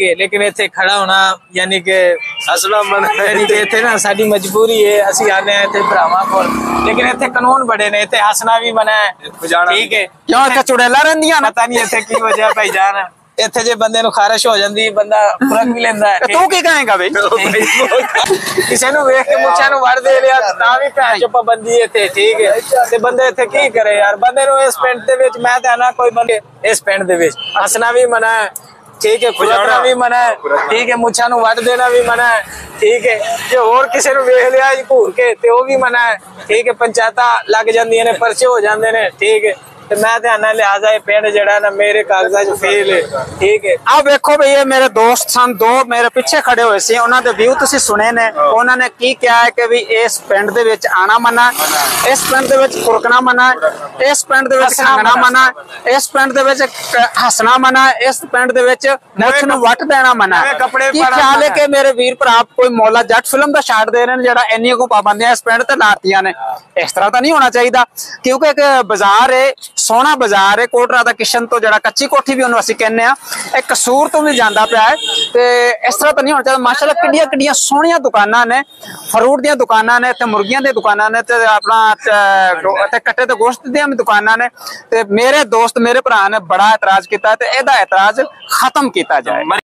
है, लेकिन इत्थे खड़ा होना यानी कि हसना मन यानी कि इत्थे ना साडी मजबूरी है, असी आने हैं इत्थे भरावां कोल, लेकिन इत्थे कानून बड़े ने, इत्थे हसना भी मना है, ठीक है। क्यों इत्थे चुड़ैला रहिंदियां ने? पता नहीं इत्थे की वजह भाईजान, इत्थे जे बंदे नु खारिश हो जांदी बंदा खुरक भी लेंदा है। तू की कहेगा बे? किसी नु वेख के मुछां नु वड़ दे लिया तां भी भैन चो पाबंदी इत्थे, ठीक है। ते बंदे इत्थे की करे यार, बंदे नु इस पिंड दे विच मैं ते आना कोई बंदे इस पिंड दे विच हसना भी मना है, ठीक है, खुरकना भी मना है, ठीक है, मुछां नु वड़ देना भी मना है, ठीक है। जो और किसी नु वेख लिया घूर के ते ओ भी मना है, ठीक है। पंचायतां लग जांदियां ने, पर्चे हो जांदे ने, ठीक है। ते मैं ध्यान लिहाजा पिंड जड़ा ना मेरे कागजां च फेल है, ठीक है। आ देखो भई ये मेरे दोस्त सन, दो मेरे पीछे खड़े हुए सी, उन्हां दे व्यू तुसीं सुने ने। उन्हां ने की कहा है कि भी इस पिंड दे विच आना मना, इस पिंड दे विच फुरकना मना, इस पिंड दे विच खंगना मना, इस पिंड दे विच हसना मना, इस पिंड दे विच मुछ नूं वट देना मना। की ख्याल है कि मेरे वीर भरा कोई मौला जट फिल्म दा छाड़ दे रहे ने जेड़ा इन्नियां को पाबंदियां इस पिंड ते लातियां ने? इस तरह तो नहीं होना चाहिए, क्योंकि एक बाजार है, सोहना बाजार है, कोट राधा किशन तो जरा कच्ची कोठी भी उन्होंने असीं कहने आ, एक कसूर तो भी जांदा पिया है। ते इस तरह तो नहीं होना चाहिए। माशाल्लाह किड्डियां किड्डियां सोहणियां दुकानां ने, फ्रूट दियां दुकानां ने, ते मुर्गियां दी दुकानां ने, ते अपना ते कट्टे ते गोश्त दियां भी दुकानां ने। ते मेरे दोस्त मेरे भरा ने बड़ा एतराज किया, ते एहदा एतराज खत्म किया जाए।